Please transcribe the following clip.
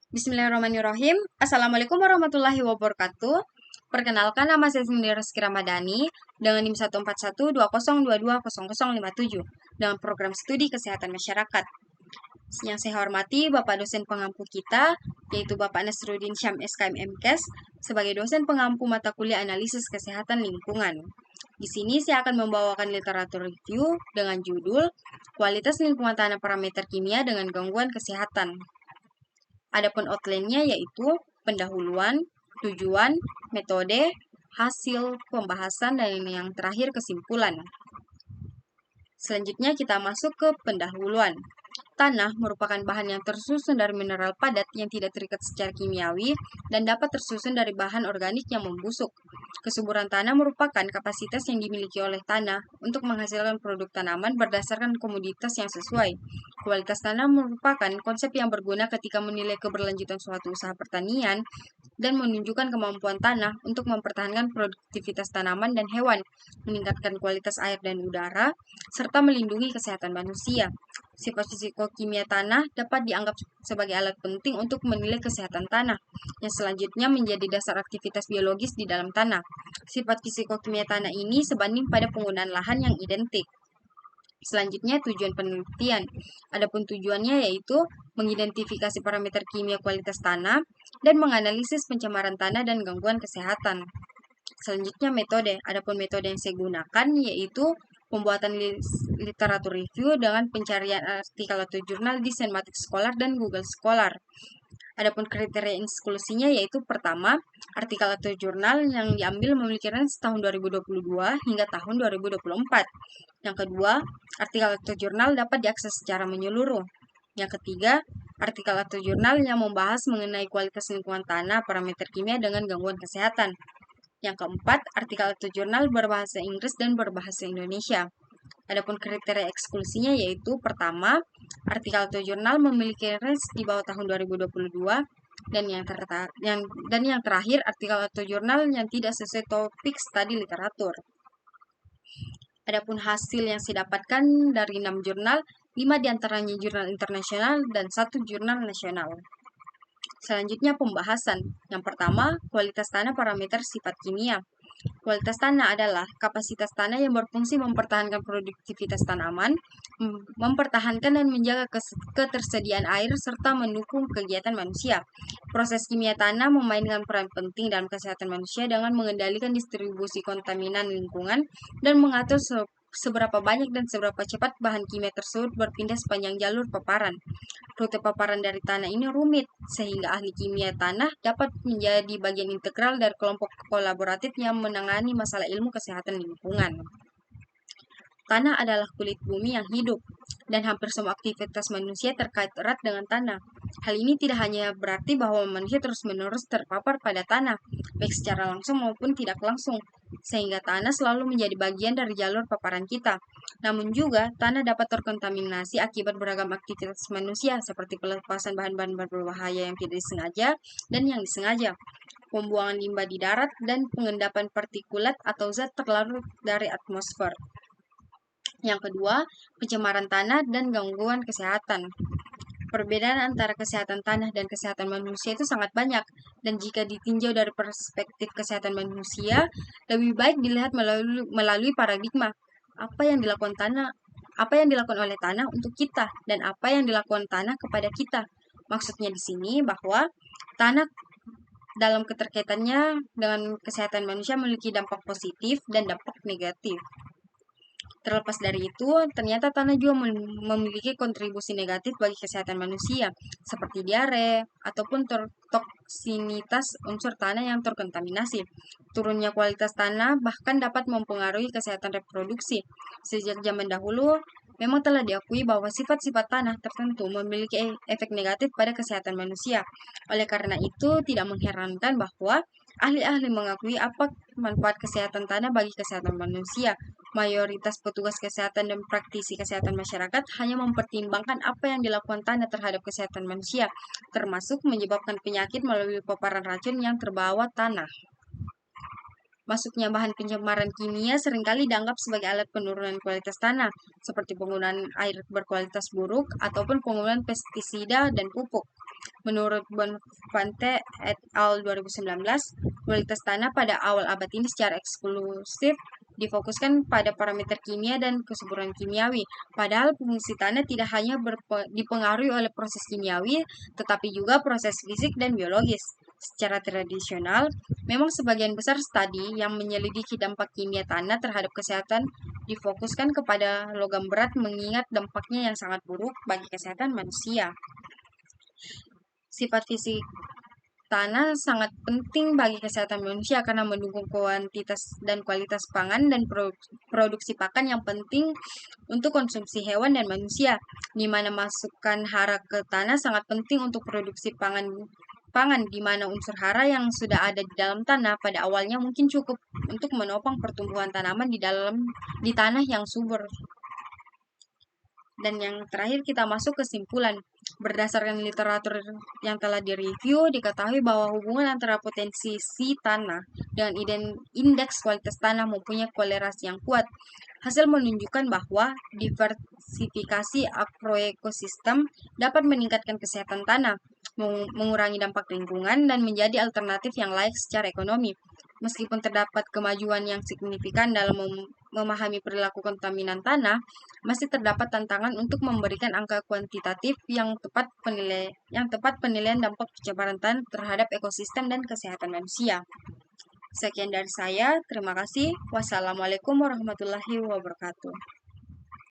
Bismillahirrahmanirrahim. Assalamualaikum warahmatullahi wabarakatuh. Perkenalkan, nama saya sendiri Rizky Ramadhani dengan NIM 14120220057 dengan program studi kesehatan masyarakat. Yang saya hormati Bapak dosen pengampu kita, yaitu Bapak Nasruddin Syam SKM MKes sebagai dosen pengampu mata kuliah analisis kesehatan lingkungan. Di sini saya akan membawakan literatur review dengan judul Kualitas Lingkungan Tanah Parameter Kimia dengan Gangguan Kesehatan. Adapun outline-nya yaitu pendahuluan, tujuan, metode, hasil pembahasan, dan yang terakhir kesimpulan. Selanjutnya kita masuk ke pendahuluan. Tanah merupakan bahan yang tersusun dari mineral padat yang tidak terikat secara kimiawi dan dapat tersusun dari bahan organik yang membusuk. Kesuburan tanah merupakan kapasitas yang dimiliki oleh tanah untuk menghasilkan produk tanaman berdasarkan komoditas yang sesuai. Kualitas tanah merupakan konsep yang berguna ketika menilai keberlanjutan suatu usaha pertanian dan menunjukkan kemampuan tanah untuk mempertahankan produktivitas tanaman dan hewan, meningkatkan kualitas air dan udara, serta melindungi kesehatan manusia. Sifat fisikokimia tanah dapat dianggap sebagai alat penting untuk menilai kesehatan tanah, yang selanjutnya menjadi dasar aktivitas biologis di dalam tanah. Sifat fisikokimia tanah ini sebanding pada penggunaan lahan yang identik. Selanjutnya, tujuan penelitian. Adapun tujuannya yaitu mengidentifikasi parameter kimia kualitas tanah dan menganalisis pencemaran tanah dan gangguan kesehatan. Selanjutnya metode. Adapun metode yang saya gunakan yaitu pembuatan literatur review dengan pencarian artikel atau jurnal di Semantic Scholar dan Google Scholar. Adapun kriteria inklusinya yaitu pertama, artikel atau jurnal yang diambil memiliki range tahun 2022 hingga tahun 2024. Yang kedua, artikel atau jurnal dapat diakses secara menyeluruh. Yang ketiga, artikel atau jurnal yang membahas mengenai kualitas lingkungan tanah, parameter kimia dengan gangguan kesehatan. Yang keempat, artikel atau jurnal berbahasa Inggris dan berbahasa Indonesia. Adapun kriteria eksklusinya yaitu pertama, artikel atau jurnal memiliki range di bawah tahun 2022 dan yang terakhir artikel atau jurnal yang tidak sesuai topik studi literatur. Adapun hasil yang saya dapatkan dari 6 jurnal, 5 diantaranya jurnal internasional dan 1 jurnal nasional. Selanjutnya pembahasan. Yang pertama, kualitas tanah parameter sifat kimia. Kualitas tanah adalah kapasitas tanah yang berfungsi mempertahankan produktivitas tanaman, mempertahankan dan menjaga ketersediaan air, serta mendukung kegiatan manusia. Proses kimia tanah memainkan peran penting dalam kesehatan manusia dengan mengendalikan distribusi kontaminan lingkungan dan mengatur seberapa banyak dan seberapa cepat bahan kimia tersebut berpindah sepanjang jalur paparan. Rute paparan dari tanah ini rumit, sehingga ahli kimia tanah dapat menjadi bagian integral dari kelompok kolaboratif yang menangani masalah ilmu kesehatan lingkungan. Tanah adalah kulit bumi yang hidup, dan hampir semua aktivitas manusia terkait erat dengan tanah. Hal ini tidak hanya berarti bahwa manusia terus-menerus terpapar pada tanah, baik secara langsung maupun tidak langsung, sehingga tanah selalu menjadi bagian dari jalur paparan kita. Namun juga, tanah dapat terkontaminasi akibat beragam aktivitas manusia, seperti pelepasan bahan-bahan berbahaya yang tidak disengaja dan yang disengaja, pembuangan limbah di darat, dan pengendapan partikulat atau zat terlarut dari atmosfer. Yang kedua, pencemaran tanah dan gangguan kesehatan. Perbedaan antara kesehatan tanah dan kesehatan manusia itu sangat banyak, dan jika ditinjau dari perspektif kesehatan manusia, lebih baik dilihat melalui paradigma apa yang dilakukan oleh tanah untuk kita dan apa yang dilakukan tanah kepada kita. Maksudnya di sini bahwa tanah dalam keterkaitannya dengan kesehatan manusia memiliki dampak positif dan dampak negatif. Terlepas dari itu, ternyata tanah juga memiliki kontribusi negatif bagi kesehatan manusia, seperti diare ataupun toksinitas unsur tanah yang terkontaminasi. Turunnya kualitas tanah bahkan dapat mempengaruhi kesehatan reproduksi. Sejak zaman dahulu, memang telah diakui bahwa sifat-sifat tanah tertentu memiliki efek negatif pada kesehatan manusia. Oleh karena itu, tidak mengherankan bahwa ahli-ahli mengakui apa manfaat kesehatan tanah bagi kesehatan manusia. Mayoritas petugas kesehatan dan praktisi kesehatan masyarakat hanya mempertimbangkan apa yang dilakukan tanah terhadap kesehatan manusia, termasuk menyebabkan penyakit melalui paparan racun yang terbawa tanah. Masuknya bahan pencemaran kimia seringkali dianggap sebagai alat penurunan kualitas tanah, seperti penggunaan air berkualitas buruk ataupun penggunaan pestisida dan pupuk. Menurut Bonfante et al. 2019, kualitas tanah pada awal abad ini secara eksklusif difokuskan pada parameter kimia dan kesuburan kimiawi. Padahal fungsi tanah tidak hanya dipengaruhi oleh proses kimiawi, tetapi juga proses fisik dan biologis. Secara tradisional, memang sebagian besar studi yang menyelidiki dampak kimia tanah terhadap kesehatan difokuskan kepada logam berat mengingat dampaknya yang sangat buruk bagi kesehatan manusia. Sifat fisik tanah sangat penting bagi kesehatan manusia karena mendukung kuantitas dan kualitas pangan dan produksi pakan yang penting untuk konsumsi hewan dan manusia, di mana masukkan hara ke tanah sangat penting untuk produksi pangan di mana unsur hara yang sudah ada di dalam tanah pada awalnya mungkin cukup untuk menopang pertumbuhan tanaman di tanah yang subur. Dan yang terakhir kita masuk kesimpulan. Berdasarkan literatur yang telah direview, diketahui bahwa hubungan antara potensi tanah dengan indeks kualitas tanah mempunyai korelasi yang kuat. Hasil menunjukkan bahwa diversifikasi agroekosistem dapat meningkatkan kesehatan tanah, mengurangi dampak lingkungan, dan menjadi alternatif yang layak secara ekonomi. Meskipun terdapat kemajuan yang signifikan dalam memahami perilaku kontaminan tanah, masih terdapat tantangan untuk memberikan angka kuantitatif yang tepat penilaian dampak pencemaran tanah terhadap ekosistem dan kesehatan manusia. Sekian dari saya, terima kasih. Wassalamualaikum warahmatullahi wabarakatuh.